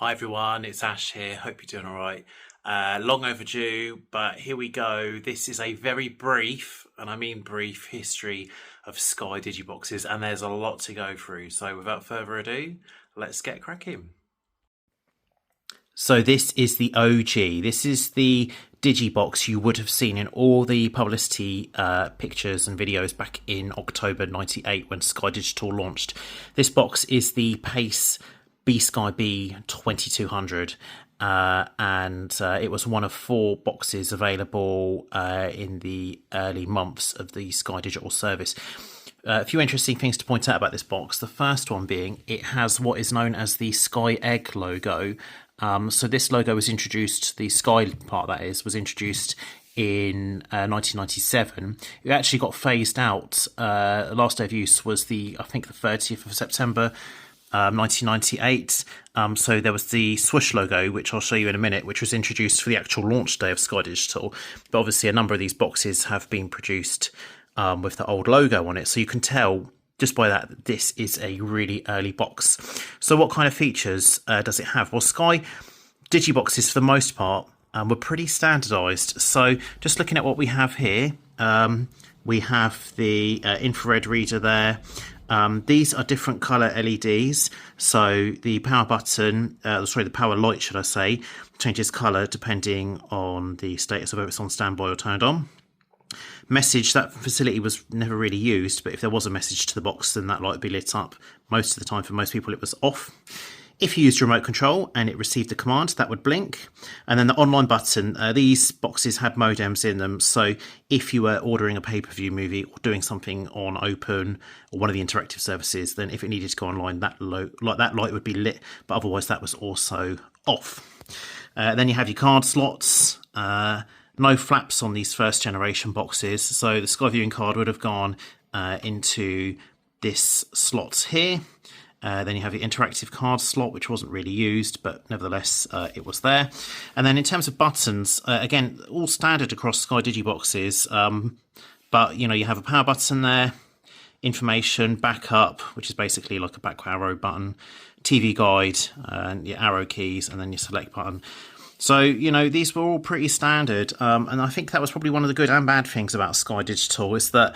Hi everyone, it's Ash here. Hope you're doing all right. Long overdue, but here we go. This is a very brief, and I mean brief, history of Sky digiboxes, and there's a lot to go through. So without further ado, let's get cracking. So this is the OG. This is the digibox you would have seen in all the publicity pictures and videos back in October '98 when Sky Digital launched. This box is the Pace BSKYB 2200, and it was one of 4 boxes available in the early months of the Sky Digital service. A few interesting things to point out about this box. The first one being it has what is known as the Sky Egg logo. So this logo was introduced, the Sky part that is, was introduced in 1997. It actually got phased out. Last day of use was I think the 30th of September 1998. So there was the swoosh logo, which I'll show you in a minute, which was introduced for the actual launch day of Sky Digital. But obviously a number of these boxes have been produced with the old logo on it. So you can tell just by that this is a really early box. So what kind of features does it have? Well, Sky digiboxes for the most part were pretty standardized. So just looking at what we have here, we have the infrared reader there. These are different color LEDs. So the power button, the power light, should I say, changes color depending on the status of whether it's on standby or turned on. Message, that facility was never really used, but if there was a message to the box, then that light would be lit up. Most of the time, for most people, it was off. If you used remote control and it received a command, that would blink. And then the online button, these boxes had modems in them. So if you were ordering a pay-per-view movie or doing something on Open or one of the interactive services, then if it needed to go online, that light would be lit, but otherwise that was also off. Then you have your card slots. No flaps on these first generation boxes. So the Sky viewing card would have gone into this slot here. Then you have your interactive card slot, which wasn't really used, but nevertheless, it was there. And then in terms of buttons, again, all standard across Sky digiboxes. But, you know, you have a power button there, information, backup, which is basically like a back arrow button, TV guide, and your arrow keys, and then your select button. So, you know, these were all pretty standard. And I think that was probably one of the good and bad things about Sky Digital is that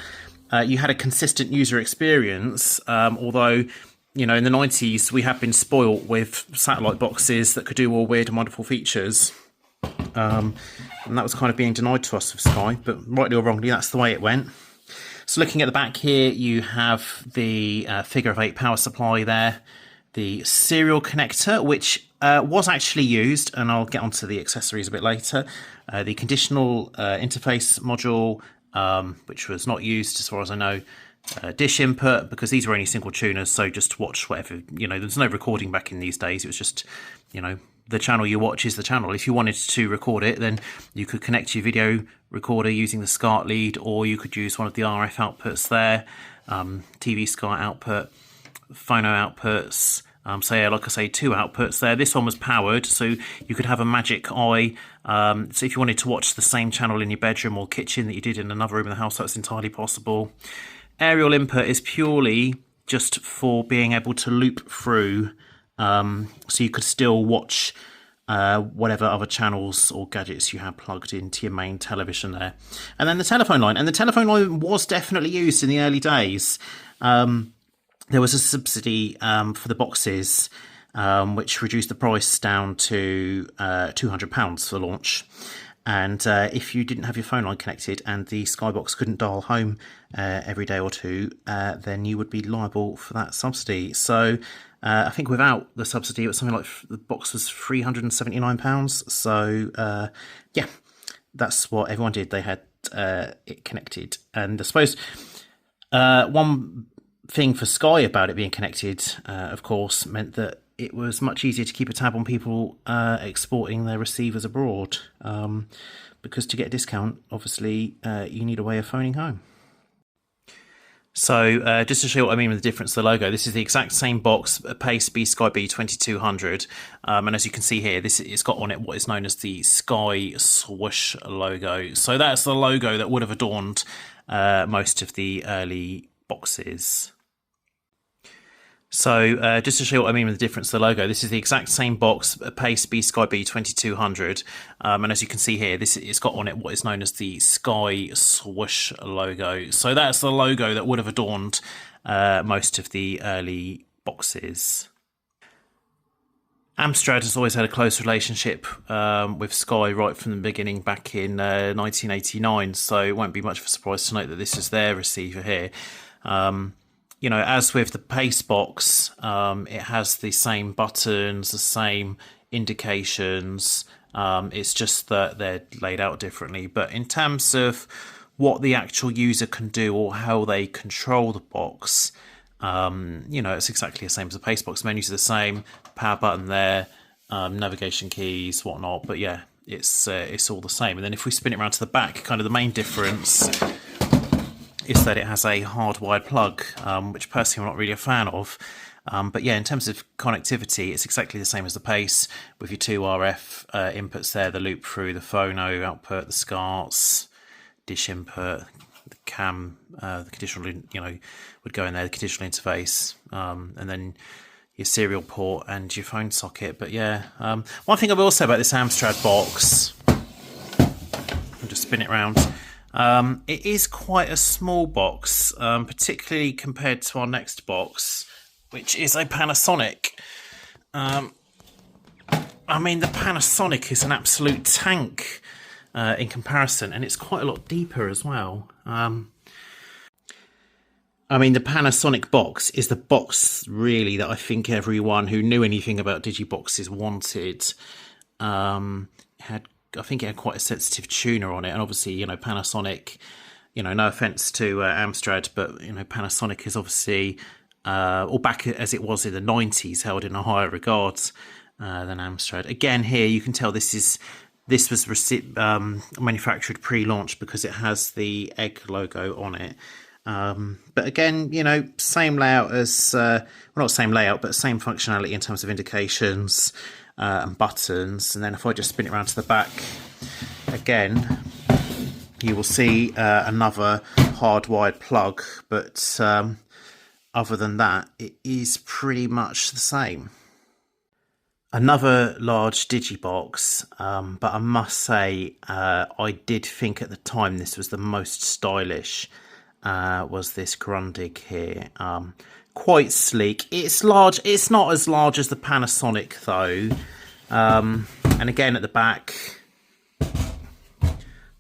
you had a consistent user experience, although, you know, in the 90s, we have been spoilt with satellite boxes that could do all weird and wonderful features. And that was kind of being denied to us with Sky, but rightly or wrongly, that's the way it went. So looking at the back here, you have the figure of 8 power supply there, the serial connector, which was actually used, and I'll get onto the accessories a bit later. The conditional interface module, which was not used as far as I know. Dish input, because these were only single tuners, so just watch whatever, you know, there's no recording back in these days. It was just, you know, the channel you watch is the channel. If you wanted to record it, then you could connect your video recorder using the SCART lead, or you could use one of the RF outputs there, TV SCART output, phono outputs. So yeah, like I say, 2 outputs there. This one was powered, so you could have a magic eye. So if you wanted to watch the same channel in your bedroom or kitchen that you did in another room in the house, that's entirely possible. Aerial input is purely just for being able to loop through, so you could still watch whatever other channels or gadgets you had plugged into your main television there. And then the telephone line. And the telephone line was definitely used in the early days. There was a subsidy for the boxes, which reduced the price down to £200 for launch. And if you didn't have your phone line connected and the Skybox couldn't dial home every day or two, then you would be liable for that subsidy. So I think without the subsidy, it was something like the box was £379. So yeah, that's what everyone did. They had it connected. And I suppose one thing for Sky about it being connected, of course, meant that it was much easier to keep a tab on people exporting their receivers abroad, because to get a discount, obviously, you need a way of phoning home. So just to show you what I mean with the difference of the logo, this is the exact same box, Pace BSKYB20 and as you can see here, it's got on it what is known as the Sky swoosh logo. So that's the logo that would have adorned most of the early boxes. So just to show you what I mean with the difference of the logo, this is the exact same box, Pace BSKYB 2200, and as you can see here, it's got on it what is known as the Sky Swoosh logo. So that's the logo that would have adorned most of the early boxes. Amstrad has always had a close relationship with Sky right from the beginning back in 1989, so it won't be much of a surprise to note that this is their receiver here. You know, as with the Pace box, it has the same buttons, the same indications. It's just that they're laid out differently. But in terms of what the actual user can do or how they control the box, you know, it's exactly the same as the Pace box. Menus are the same, power button there, navigation keys, whatnot. But yeah, it's all the same. And then if we spin it around to the back, kind of the main difference is that it has a hardwired plug, which personally I'm not really a fan of. But yeah, in terms of connectivity, it's exactly the same as the Pace with your two RF inputs there, the loop through, the phono output, the SCARTs, dish input, the cam, the conditional, you know, would go in there, the conditional interface, and then your serial port and your phone socket. But yeah, one thing I will say about this Amstrad box, I'll just spin it around. It is quite a small box, particularly compared to our next box, which is a Panasonic. I mean, the Panasonic is an absolute tank in comparison, and it's quite a lot deeper as well. I mean, the Panasonic box is the box, really, that I think everyone who knew anything about digiboxes wanted. I think it had quite a sensitive tuner on it, and obviously, you know, Panasonic, you know, no offense to Amstrad, but, you know, Panasonic is obviously, or back as it was in the 90s, held in a higher regard than Amstrad. Again, here you can tell this was manufactured pre-launch because it has the egg logo on it. But again, you know, same layout as, well, not same layout, but same functionality in terms of indications and buttons. And then if I just spin it around to the back again, you will see another hardwired plug, but other than that, it is pretty much the same. Another large digibox, but I must say I did think at the time this was the most stylish, was this Grundig here. Quite sleek. It's large. It's not as large as the Panasonic though. And again at the back,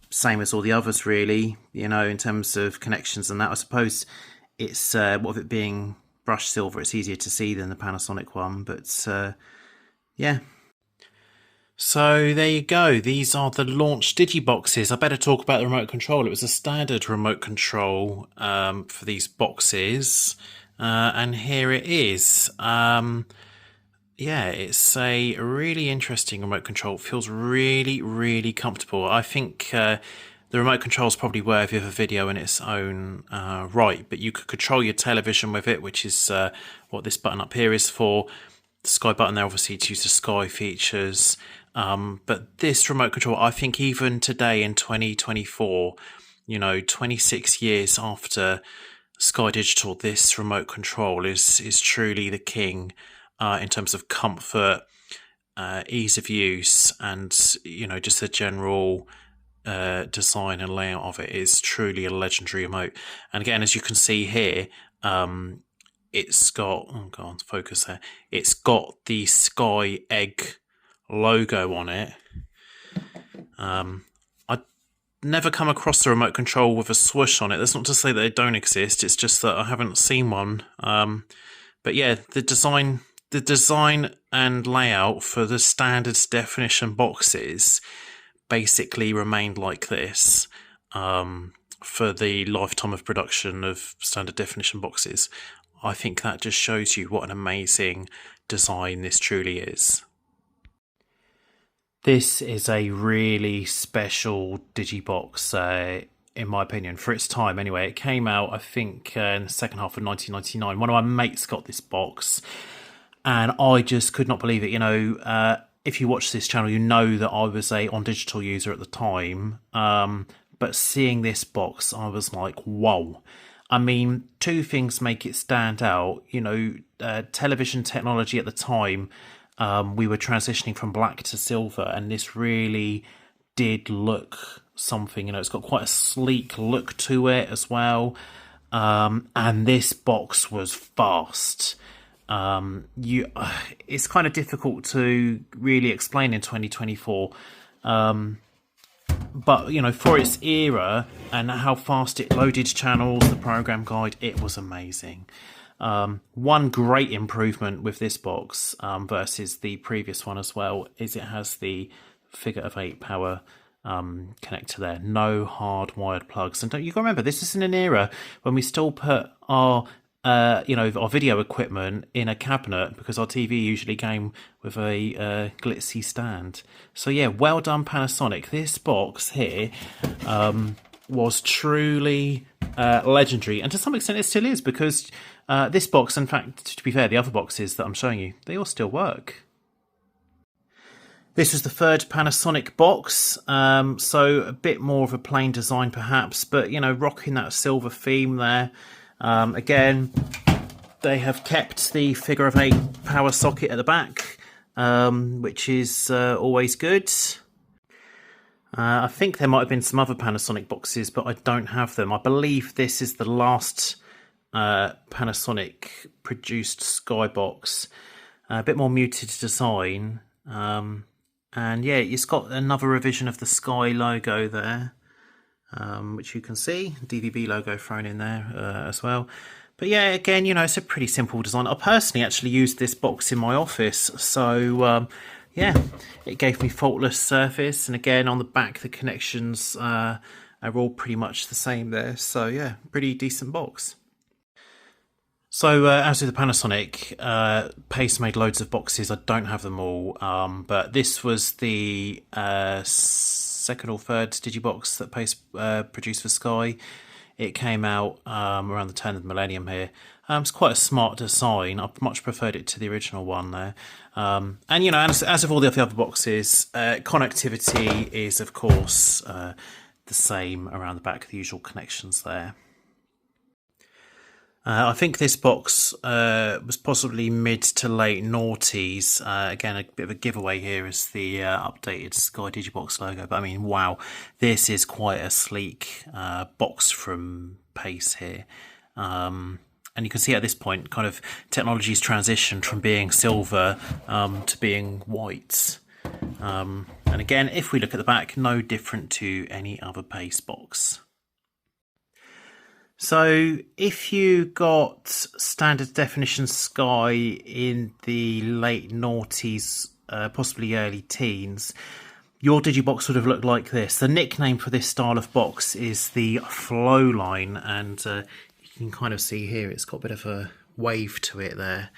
same as all the others really, you know, in terms of connections and that. I suppose it's, what with it being brushed silver, it's easier to see than the Panasonic one, but yeah. So there you go, these are the launch digiboxes. I better talk about the remote control. It was a standard remote control for these boxes. And here it is. Yeah, it's a really interesting remote control. It feels really, really comfortable. I think the remote control is probably worthy of a video in its own right, but you could control your television with it, which is what this button up here is for. The Sky button there, obviously, to use the Sky features. But this remote control, I think even today in 2024, you know, 26 years after Sky Digital, this remote control is truly the king in terms of comfort, ease of use, and, you know, just the general design and layout of it is truly a legendary remote. And again, as you can see here, it's got, oh god, focus there, it's got the Sky Egg logo on it. Never come across a remote control with a swoosh on it. That's not to say that they don't exist, it's just that I haven't seen one. But yeah, the design and layout for the standard definition boxes basically remained like this for the lifetime of production of standard definition boxes. I think that just shows you what an amazing design this truly is. This is a really special digibox, in my opinion, for its time anyway. It came out, I think, in the second half of 1999. One of my mates got this box, and I just could not believe it. You know, if you watch this channel, you know that I was a on-digital user at the time, but seeing this box, I was like, whoa. I mean, two things make it stand out. You know, television technology at the time, we were transitioning from black to silver, and this really did look something. You know, it's got quite a sleek look to it as well. And this box was fast. It's kind of difficult to really explain in 2024. But, you know, for its era and how fast it loaded channels, the program guide, it was amazing. One great improvement with this box versus the previous one as well is it has the figure of 8 power connector there. No hard wired plugs. And don't you remember, this is in an era when we still put our our video equipment in a cabinet because our TV usually came with a glitzy stand. So yeah, well done Panasonic. This box here was truly legendary, and to some extent it still is, because this box, in fact, to be fair, the other boxes that I'm showing you, they all still work. This was the third Panasonic box, so a bit more of a plain design perhaps, but you know, rocking that silver theme there. Again, they have kept the figure of 8 power socket at the back, which is always good. I think there might have been some other Panasonic boxes, but I don't have them. I believe this is the last Panasonic produced Skybox. A bit more muted design. And yeah, it's got another revision of the Sky logo there. Which you can see, DVB logo thrown in there as well. But yeah, again, you know, it's a pretty simple design. I personally actually used this box in my office, so yeah, it gave me faultless surface. And again, on the back, the connections are all pretty much the same there. So yeah, pretty decent box. So as with the Panasonic, Pace made loads of boxes. I don't have them all, but this was the second or third digibox that Pace produced for Sky. It came out around the turn of the millennium here. It's quite a smart design. I've much preferred it to the original one there. And you know, as with all the other boxes, connectivity is of course the same around the back, the usual connections there. I think this box was possibly mid to late noughties. Again, a bit of a giveaway here is the updated Sky Digibox logo. But I mean, wow, this is quite a sleek box from Pace here. And you can see at this point, kind of technology's transitioned from being silver to being white. And again, if we look at the back, no different to any other Pace box. So if you got standard definition Sky in the late noughties, possibly early teens, your digibox would have looked like this. The nickname for this style of box is the Flowline, and you can kind of see here it's got a bit of a wave to it there.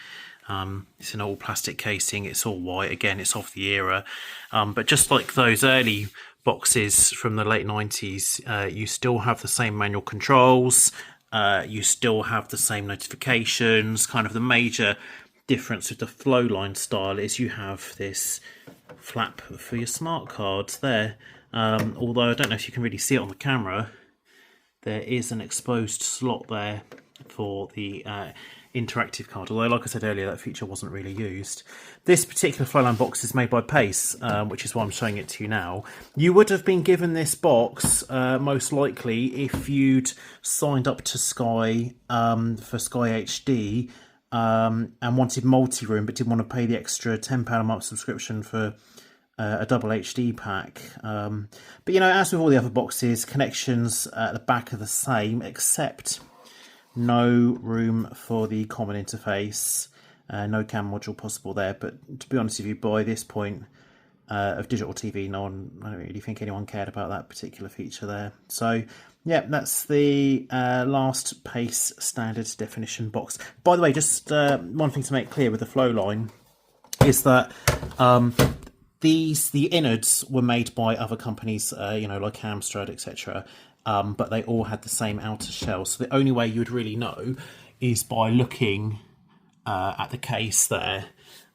It's an all plastic casing, it's all white, again it's of the era, but just like those early boxes from the late 90s, you still have the same manual controls, you still have the same notifications. Kind of the major difference with the Flowline style is you have this flap for your smart cards there, although I don't know if you can really see it on the camera. There is an exposed slot there for the interactive card, although like I said earlier, that feature wasn't really used. This particular Flowline box is made by Pace, which is why I'm showing it to you now. You would have been given this box most likely if you'd signed up to Sky for Sky HD and wanted multi-room but didn't want to pay the extra £10 a month subscription for a double HD pack. But you know, as with all the other boxes, connections at the back are the same, except no room for the common interface, no CAM module possible there. But to be honest with you, by this point of digital TV, I don't really think anyone cared about that particular feature there. So yeah, that's the last Pace standard definition box. By the way, just one thing to make clear with the Flowline is that the innards were made by other companies, you know, like Amstrad, etc. But they all had the same outer shell. So the only way you would really know is by looking at the case there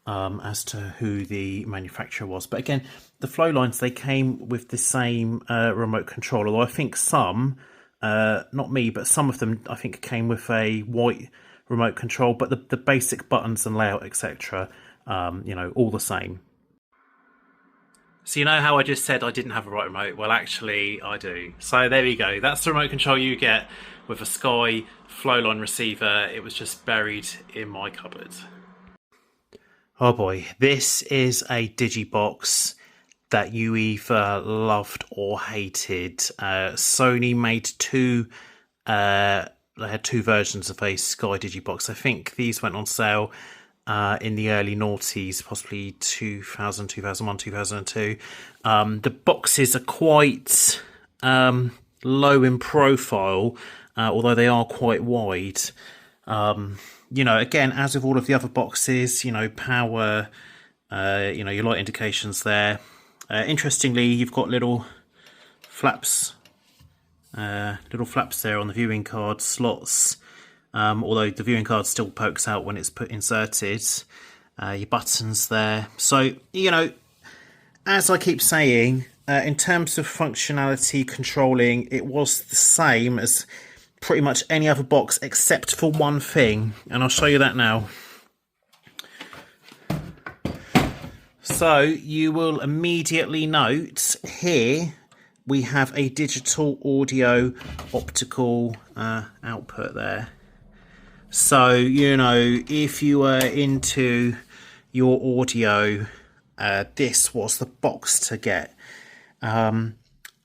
as to who the manufacturer was. But again, the Flowlines, they came with the same remote control, although I think some not me, but some of them I think came with a white remote control, but the basic buttons and layout, etc., you know, all the same. So you know how I just said I didn't have a right remote? Well, actually I do. So there we go. That's the remote control you get with a Sky Flowline receiver. It was just buried in my cupboard. Oh boy, this is a digibox that you either loved or hated. Sony made they had two versions of a Sky digibox. I think these went on sale in the early noughties, possibly 2000, 2001, 2002. The boxes are quite low in profile, although they are quite wide. You know, again, as with all of the other boxes, you know, power, you know, your light indications there. Interestingly, you've got little flaps there on the viewing card slots. Although the viewing card still pokes out when it's inserted. Your buttons there. So, you know, as I keep saying, in terms of functionality controlling, it was the same as pretty much any other box except for one thing, and I'll show you that now. So you will immediately note here we have a digital audio optical output there. So, you know, if you were into your audio, this was the box to get.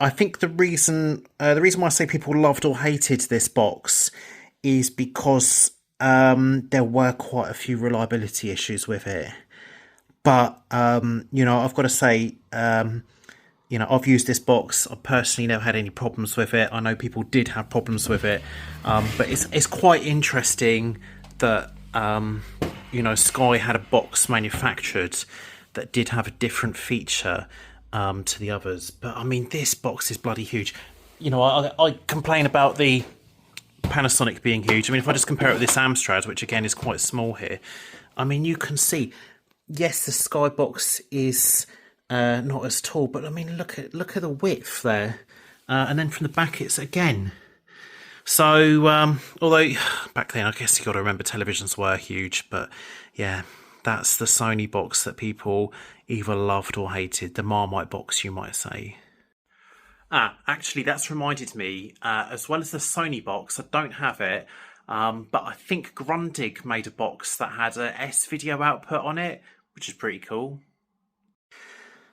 I think the reason why I say people loved or hated this box is because there were quite a few reliability issues with it. But, you know, I've got to say, you know, I've used this box. I personally never had any problems with it. I know people did have problems with it. But it's quite interesting that, you know, Sky had a box manufactured that did have a different feature to the others. But, I mean, this box is bloody huge. You know, I complain about the Panasonic being huge. I mean, if I just compare it with this Amstrad, which, again, is quite small here, I mean, you can see, yes, the Sky box is not as tall, but I mean, look at the width there, and then from the back it's again. So although back then I guess you got to remember televisions were huge, but yeah, that's the Sony box that people either loved or hated, the Marmite box, you might say. Actually, that's reminded me, as well as the Sony box, I don't have it, but I think Grundig made a box that had a S-video output on it, which is pretty cool.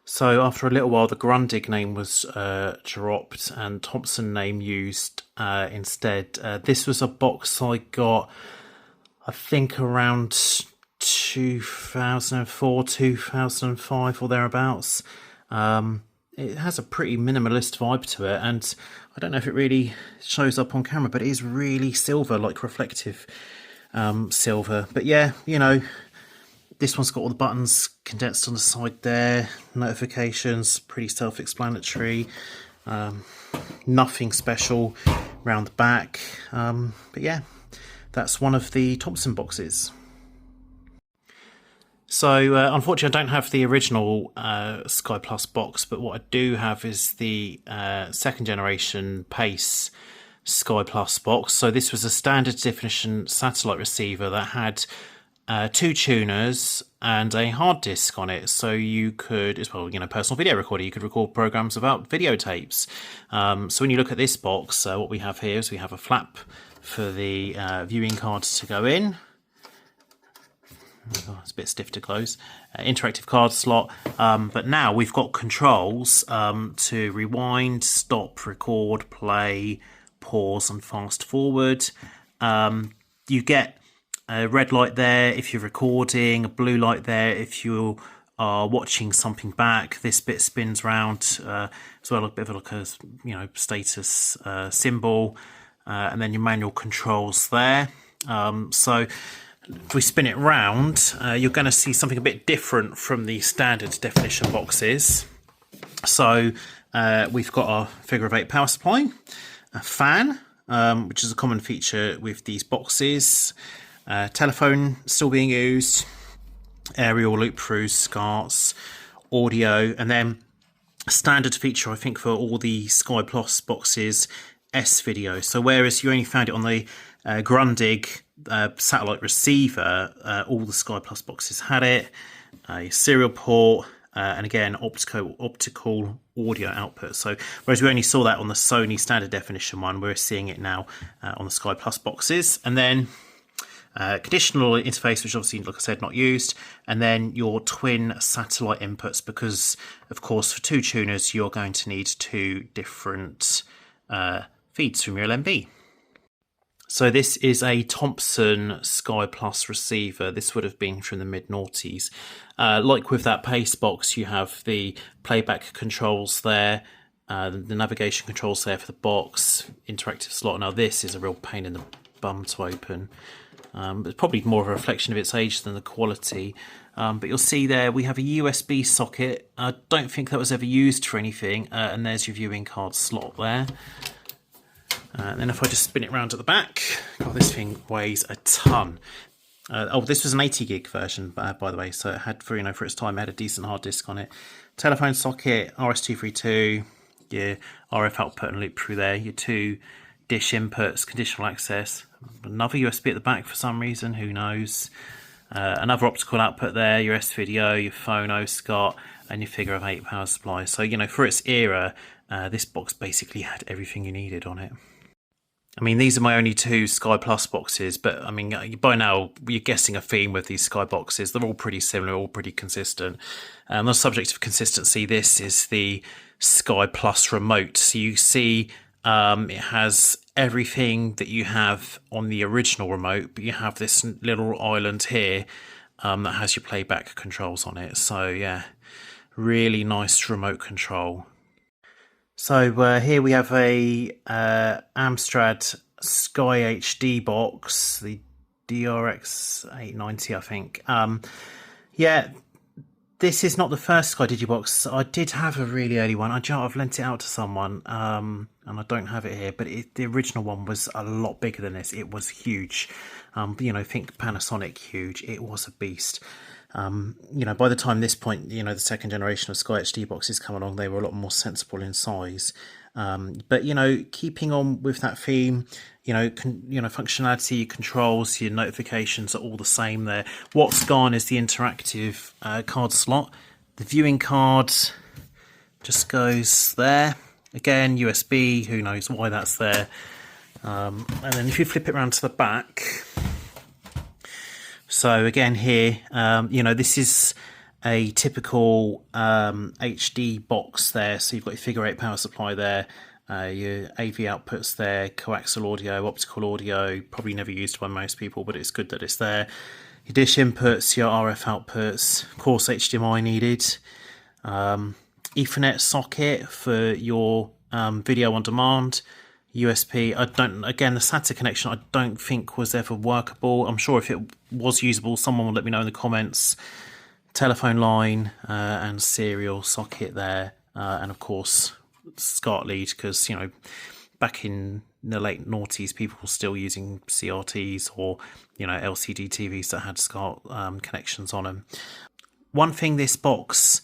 So after a little while, the Grundig name was dropped and Thomson name used instead. This was a box I got, I think, around 2004, 2005 or thereabouts. It has a pretty minimalist vibe to it, and I don't know if it really shows up on camera, but it is really silver, like reflective silver. But yeah, you know, this one's got all the buttons condensed on the side there, notifications, pretty self-explanatory, nothing special around the back. But yeah, that's one of the Thomson boxes. So unfortunately I don't have the original Sky Plus box, but what I do have is the second generation Pace Sky Plus box. So this was a standard definition satellite receiver that had two tuners and a hard disk on it, so you could, as well, you know, personal video recorder, you could record programs without videotapes. So when you look at this box, what we have here is we have a flap for the viewing cards to go in. Oh, it's a bit stiff to close. Interactive card slot, but now we've got controls to rewind, stop, record, play, pause and fast forward. You get a red light there if you're recording, a blue light there if you are watching something back. This bit spins round as well, a bit of like a, you know, status symbol, and then your manual controls there. So if we spin it round, you're going to see something a bit different from the standard definition boxes. So we've got our figure of 8 power supply, a fan, which is a common feature with these boxes. Telephone still being used, aerial loop throughs, SCARTs, audio, and then a standard feature I think for all the Sky Plus boxes S-video. So whereas you only found it on the Grundig satellite receiver, all the Sky Plus boxes had it, a serial port, and again optical audio output. So whereas we only saw that on the Sony standard definition one, we're seeing it now on the Sky Plus boxes. And then conditional interface, which obviously, like I said, not used, and then your twin satellite inputs, because of course for two tuners you're going to need two different feeds from your LNB. So this is a Thomson Sky Plus receiver. This would have been from the mid-noughties. Like with that paste box, you have the playback controls there, the navigation controls there for the box, interactive slot. Now this is a real pain in the bum to open. It's probably more of a reflection of its age than the quality. But you'll see there we have a USB socket. I don't think that was ever used for anything. And there's your viewing card slot there. And then if I just spin it around at the back, God, this thing weighs a ton. Oh, this was an 80 gig version, by the way, so it had, for its time, it had a decent hard disk on it. Telephone socket, RS232, your RF output and loop through there, your two dish inputs, conditional access, another USB at the back for some reason, who knows. Another optical output there, your S-video, your phono, SCART, and your figure of 8 power supply. So, for its era, this box basically had everything you needed on it. I mean, these are my only two Sky Plus boxes, but I mean, by now you're guessing a theme with these Sky boxes. They're all pretty similar, all pretty consistent. On the subject of consistency, this is the Sky Plus remote. So you see it has everything that you have on the original remote, but you have this little island here that has your playback controls on it. So yeah, really nice remote control. So here we have a Amstrad Sky HD box, the DRX890, I think. Yeah, this is not the first Sky Digibox. I did have a really early one. I've lent it out to someone, and I don't have it here, but the original one was a lot bigger than this. It was huge. Think Panasonic huge. It was a beast. By the time this point, the second generation of Sky HD boxes come along, they were a lot more sensible in size. But keeping on with that theme, functionality, controls, your notifications are all the same there. What's gone is the interactive card slot. The viewing card just goes there. Again, USB, who knows why that's there. And then if you flip it around to the back, so again here, this is a typical HD box there. So you've got your figure 8 power supply there, your AV outputs there, coaxial audio, optical audio, probably never used by most people, but it's good that it's there. Your dish inputs, your RF outputs, of course HDMI needed, Ethernet socket for your video on demand, USB. Again, the SATA connection I don't think was ever workable. I'm sure if it was usable, someone will let me know in the comments. Telephone line and serial socket there, and of course SCART lead, because back in the late noughties people were still using CRTs or LCD TVs that had SCART connections on them. One thing this box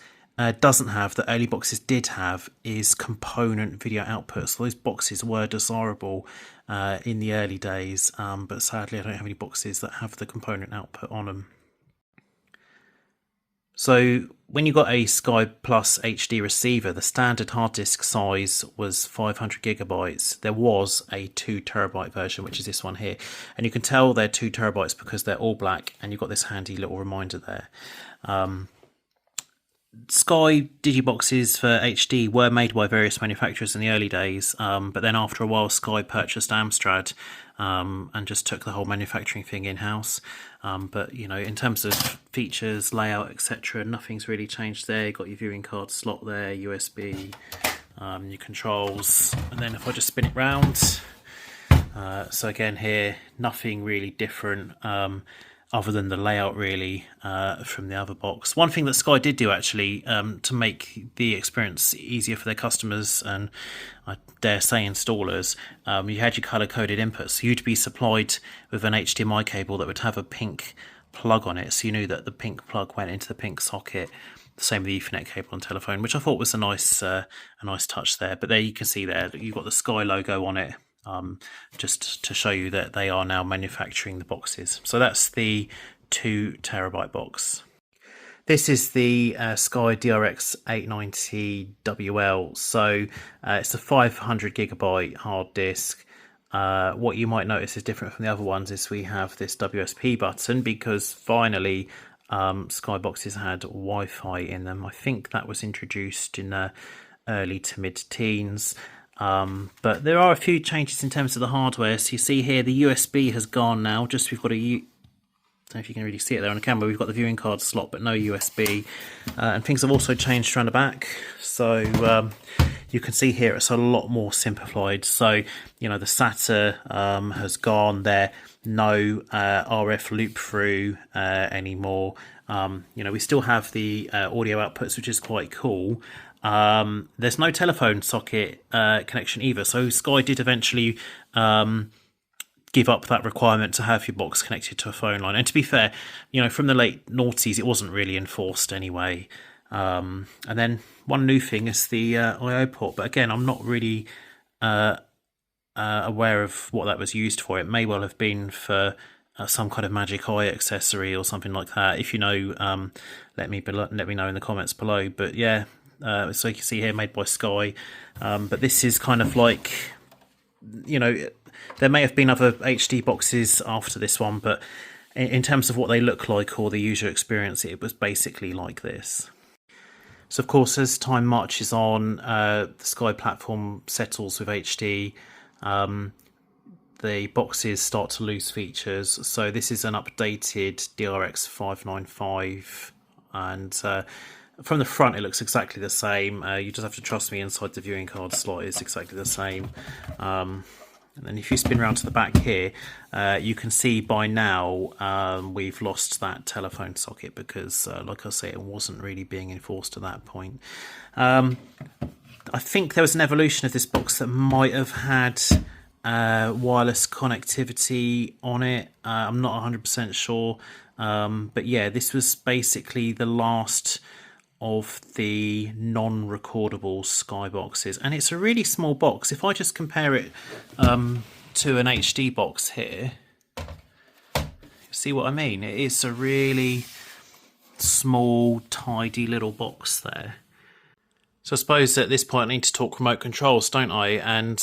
doesn't have, that early boxes did have, is component video output. So those boxes were desirable in the early days, but sadly I don't have any boxes that have the component output on them. So when you got a Sky Plus HD receiver, the standard hard disk size was 500 gigabytes. There was a 2 terabyte version, which is this one here. And you can tell they're 2 terabytes because they're all black, and you've got this handy little reminder there. Sky Digiboxes for HD were made by various manufacturers in the early days, but then after a while Sky purchased Amstrad and just took the whole manufacturing thing in-house. But in terms of features, layout, etc., nothing's really changed there. You've got your viewing card slot there, USB, your controls, and then if I just spin it round, so again here, nothing really different other than the layout really from the other box. One thing that Sky did do actually to make the experience easier for their customers, and I dare say installers, you had your colour-coded inputs. So you'd be supplied with an HDMI cable that would have a pink plug on it, so you knew that the pink plug went into the pink socket. same with the Ethernet cable on telephone, which I thought was a nice touch there. But there you can see there you've got the Sky logo on it, just to show you that they are now manufacturing the boxes. So that's the 2 terabyte box. This is the Sky DRX890 WL. So it's a 500 gigabyte hard disk. What you might notice is different from the other ones is we have this WSP button, because finally Sky boxes had Wi-Fi in them. I think that was introduced in the early to mid-teens. But there are a few changes in terms of the hardware. So you see here the USB has gone now. Just we've got a, I don't know if you can really see it there on the camera, we've got the viewing card slot but no USB, and things have also changed around the back. So you can see here it's a lot more simplified. So you know, the SATA has gone there, no RF loop through anymore. You know, we still have the audio outputs, which is quite cool. There's no telephone socket connection either, so Sky did eventually give up that requirement to have your box connected to a phone line. And to be fair, you know, from the late noughties, it wasn't really enforced anyway. And then one new thing is the I/O port, but again, I'm not really aware of what that was used for. It may well have been for some kind of Magic Eye accessory or something like that. If you know, let me know in the comments below. But yeah, so you can see here, made by Sky. But this is kind of like, you know, there may have been other HD boxes after this one, but in terms of what they look like or the user experience, it was basically like this. So of course, as time marches on, the Sky platform settles with HD, the boxes start to lose features. So this is an updated DRX595, and from the front it looks exactly the same. You just have to trust me, inside the viewing card slot is exactly the same. And then if you spin around to the back here, you can see by now we've lost that telephone socket, because like I say, it wasn't really being enforced at that point. I think there was an evolution of this box that might have had wireless connectivity on it. I'm not 100% sure, but yeah, this was basically the last of the non-recordable Sky boxes, and it's a really small box. If I just compare it to an HD box here, see what I mean? It is a really small, tidy little box there. So I suppose at this point I need to talk remote controls, don't I? And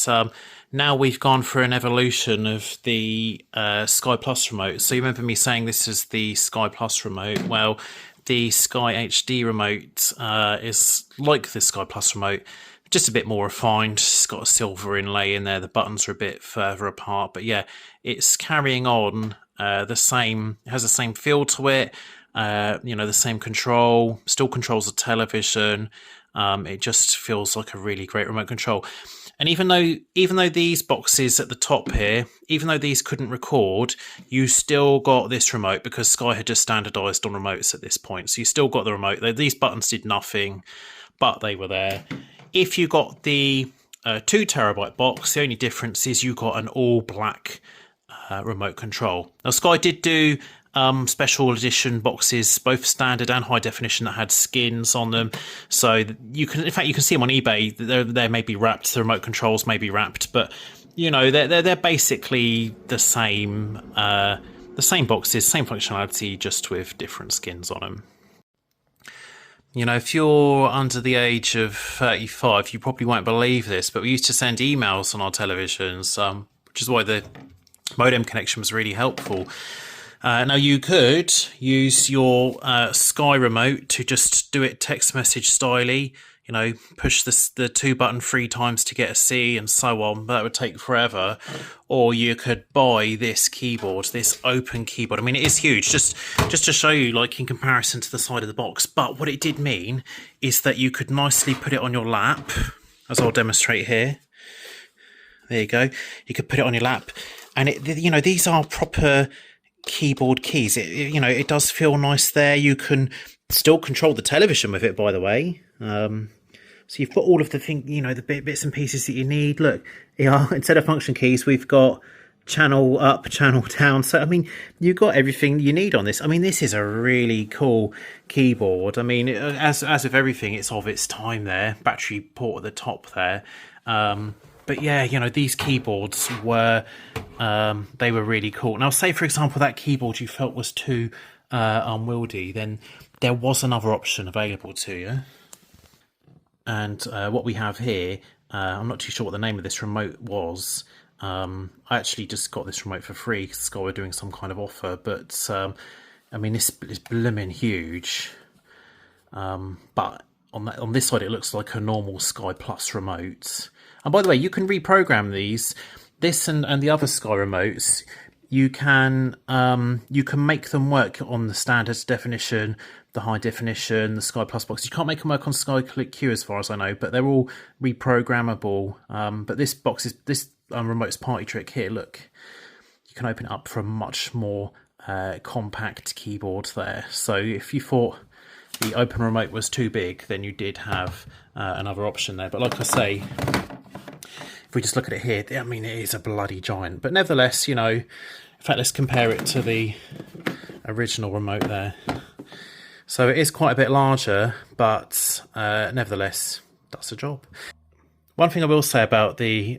now we've gone for an evolution of the Sky Plus remote. So you remember me saying this is the Sky Plus remote? Well, the Sky HD remote is like the Sky Plus remote, just a bit more refined. It's got a silver inlay in there. The buttons are a bit further apart, but yeah, it's carrying on the same. It has the same feel to it. You know, the same control. Still controls the television. It just feels like a really great remote control. And even though these boxes at the top here, even though these couldn't record, you still got this remote, because Sky had just standardized on remotes at this point. So you still got the remote. These buttons did nothing, but they were there. If you got the 2 terabyte box, the only difference is you got an all black remote control. Now Sky did do special edition boxes, both standard and high definition, that had skins on them. So you can, in fact, you can see them on eBay. They may be wrapped. The remote controls may be wrapped, but you know, they're basically the same boxes, same functionality, just with different skins on them. You know, if you're under the age of 35, you probably won't believe this, but we used to send emails on our televisions, which is why the modem connection was really helpful. Now you could use your Sky remote to just do it text message styly, you know, push the 2 button 3 times to get a C and so on, but that would take forever. Or you could buy this keyboard, this open keyboard. I mean, it is huge, just to show you, like, in comparison to the side of the box. But what it did mean is that you could nicely put it on your lap, as I'll demonstrate here. There you go. You could put it on your lap, and you know, these are proper keyboard keys. You know, it does feel nice there. You can still control the television with it, by the way. So you've got all of the you know, the bits and pieces that you need. Look, instead of function keys, we've got channel up, channel down. So I mean, you've got everything you need on this. I mean, this is a really cool keyboard. I mean, as with everything, it's of its time there. Battery port at the top there. But yeah, you know, these keyboards were they were really cool. Now, say for example that keyboard you felt was too unwieldy, then there was another option available to you. And what we have here, I'm not too sure what the name of this remote was. I actually just got this remote for free because Sky were doing some kind of offer, but I mean, this is blooming huge. But on this side, it looks like a normal Sky Plus remote. And by the way, you can reprogram these. This and the other Sky remotes, you can make them work on the standard definition, the high definition, the Sky Plus box. You can't make them work on Sky Click Q as far as I know, but they're all reprogrammable. But this box is this remote's party trick here. Look, you can open it up for a much more compact keyboard there. So if you thought the open remote was too big, then you did have another option there. But like I say, if we just look at it here, I mean, it is a bloody giant. But nevertheless, you know, in fact, let's compare it to the original remote there. So it is quite a bit larger, but nevertheless, does the job. One thing I will say about the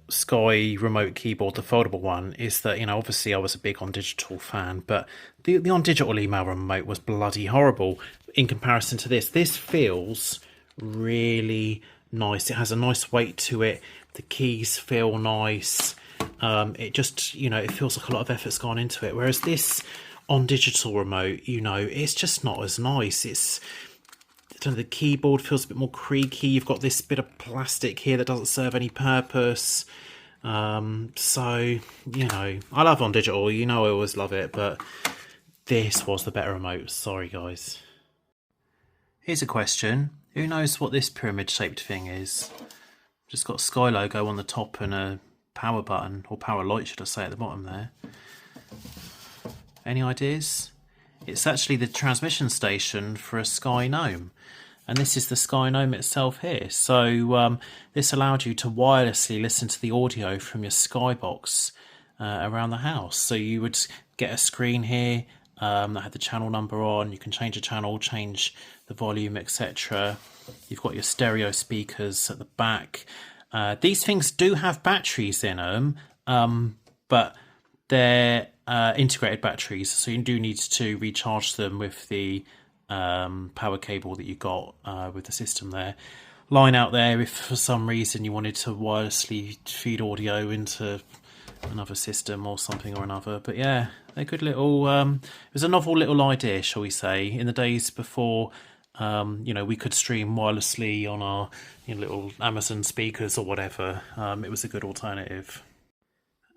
Sky remote keyboard, the foldable one, is that, you know, obviously I was a big on digital fan, but the on digital email remote was bloody horrible in comparison to this. This feels really nice. It has a nice weight to it. The keys feel nice. It just, you know, it feels like a lot of effort's gone into it. Whereas this on digital remote, you know, it's just not as nice. It's, the keyboard feels a bit more creaky. You've got this bit of plastic here that doesn't serve any purpose. So, you know, I love on digital. You know I always love it, but this was the better remote. Sorry, guys. Here's a question. Who knows what this pyramid-shaped thing is? Just got Sky logo on the top and a power button, or power light, should I say, at the bottom there. Any ideas? It's actually the transmission station for a Sky Gnome. And this is the Sky Gnome itself here. So this allowed you to wirelessly listen to the audio from your Skybox around the house. So you would get a screen here that had the channel number on. You can change the channel, change the volume, etc. You've got your stereo speakers at the back. These things do have batteries in them, but they're integrated batteries, so you do need to recharge them with the power cable that you got with the system there. Line out there if for some reason you wanted to wirelessly feed audio into another system or something or another. But yeah, they're good little it was a novel little idea, shall we say, in the days before you know, we could stream wirelessly on our, you know, little Amazon speakers or whatever. It was a good alternative.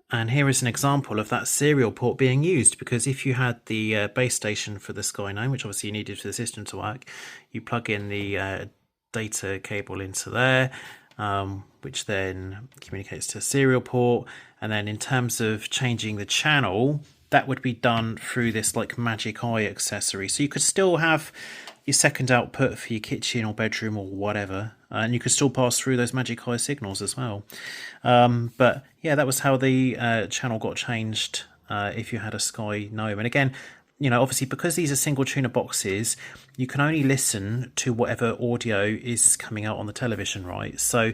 And here is an example of that serial port being used, because if you had the base station for the Sky Gnome, which obviously you needed for the system to work, you plug in the data cable into there, which then communicates to a serial port. And then in terms of changing the channel, that would be done through this like Magic Eye accessory. So you could still have your second output for your kitchen or bedroom or whatever, and you could still pass through those Magic Eye signals as well. But yeah, that was how the channel got changed if you had a Sky Gnome. And again, you know, obviously because these are single tuner boxes, you can only listen to whatever audio is coming out on the television, right? So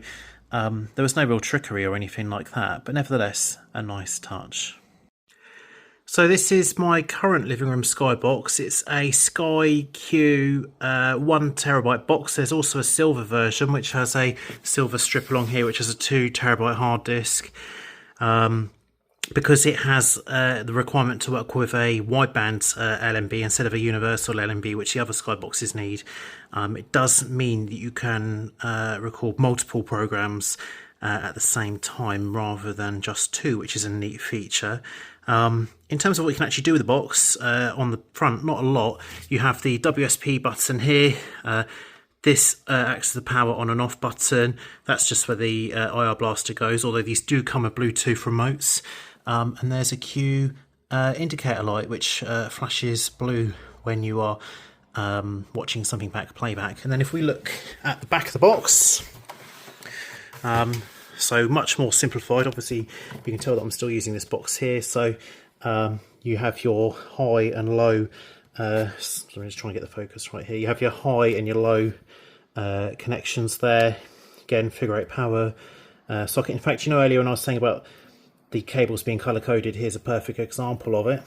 there was no real trickery or anything like that, but nevertheless, a nice touch. So this is my current living room Sky box. It's a Sky Q 1TB box. There's also a silver version which has a silver strip along here, which has a 2TB hard disk. Because it has the requirement to work with a wideband LNB instead of a universal LNB, which the other Sky boxes need. It does mean that you can record multiple programs at the same time rather than just two, which is a neat feature. In terms of what you can actually do with the box, on the front, not a lot. You have the WSP button here. This acts as the power on and off button. That's just where the IR blaster goes, although these do come with Bluetooth remotes. And there's a Q indicator light, which flashes blue when you are watching something back playback. And then if we look at the back of the box, So much more simplified. Obviously you can tell that I'm still using this box here. So you have your high and low, sorry, I'm just trying to get the focus right here. You have your high and your low connections there. Again, figure 8 power socket. In fact, you know, earlier when I was saying about the cables being color coded, here's a perfect example of it.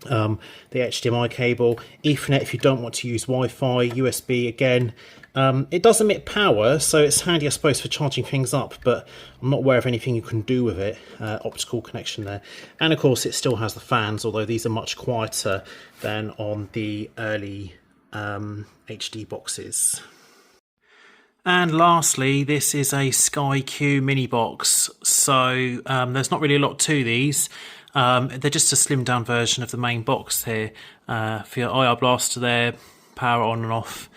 The HDMI cable, Ethernet if you don't want to use Wi-Fi, USB again. It does emit power, so it's handy I suppose for charging things up, but I'm not aware of anything you can do with it. Optical connection there, and of course it still has the fans, although these are much quieter than on the early HD boxes. And lastly, this is a SkyQ mini box. So there's not really a lot to these. They're just a slimmed down version of the main box here. For your IR blaster there, power on and off,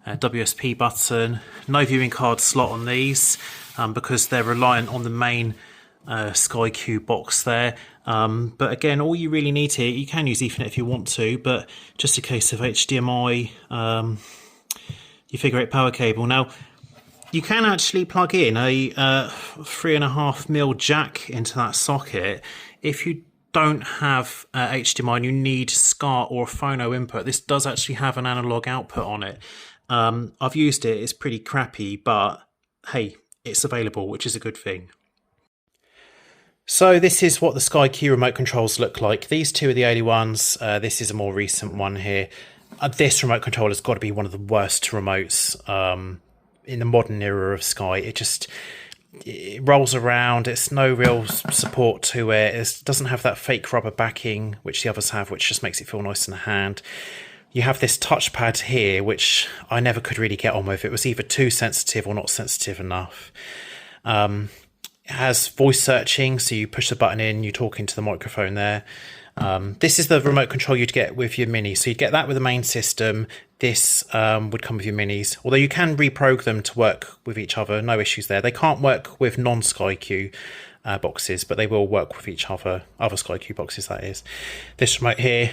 WSP button, no viewing card slot on these because they're reliant on the main SkyQ box there. But again, all you really need here, you can use Ethernet if you want to, but just a case of HDMI, your figure 8 power cable. Now, you can actually plug in a 3.5mm jack into that socket. If you don't have HDMI and you need SCART or a phono input, this does actually have an analog output on it. I've used it, it's pretty crappy, but hey, it's available, which is a good thing. So this is what the SkyQ remote controls look like. These two are the early ones. This is a more recent one here. This remote control has got to be one of the worst remotes in the modern era of Sky. It rolls around, it's no real support to it, it doesn't have that fake rubber backing which the others have, which just makes it feel nice in the hand. You have this touchpad here which I never could really get on with. It was either too sensitive or not sensitive enough. It has voice searching, so you push the button in, you talk into the microphone there. This is the remote control you'd get with your Mini, so you'd get that with the main system. This would come with your Minis, although you can reprogram them to work with each other, no issues there. They can't work with non-SkyQ boxes, but they will work with each other SkyQ boxes, that is. This remote here,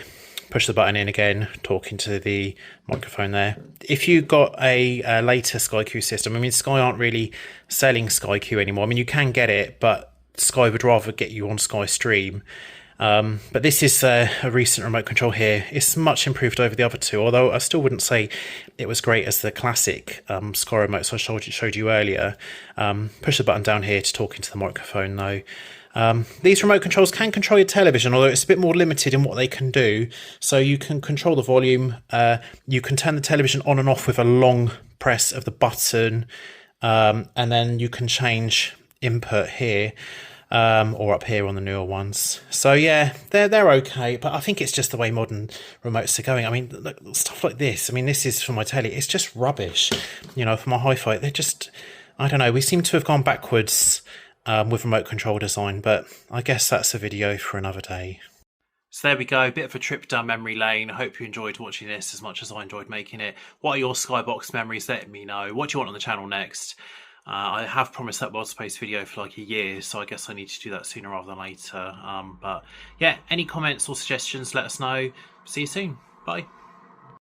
push the button in again, talk into the microphone there. If you got a later SkyQ system, I mean, Sky aren't really selling SkyQ anymore. I mean, you can get it, but Sky would rather get you on Sky Stream. But this is a recent remote control here. It's much improved over the other two, although I still wouldn't say it was great as the classic Sky remotes I showed you earlier. Push the button down here to talk into the microphone though. These remote controls can control your television, although it's a bit more limited in what they can do. So you can control the volume, you can turn the television on and off with a long press of the button, and then you can change input here. Or up here on the newer ones. So yeah, they're okay, but I think it's just the way modern remotes are going. I mean, look, stuff like this, I mean, this is for my telly, it's just rubbish. You know, for my hi-fi, they're just, I don't know, we seem to have gone backwards with remote control design, but I guess that's a video for another day. So there we go, a bit of a trip down memory lane. I hope you enjoyed watching this as much as I enjoyed making it. What are your Skybox memories? Let me know. What do you want on the channel next? I have promised that world space video for like a year, so I guess I need to do that sooner rather than later. But yeah, any comments or suggestions, let us know. See you soon. Bye.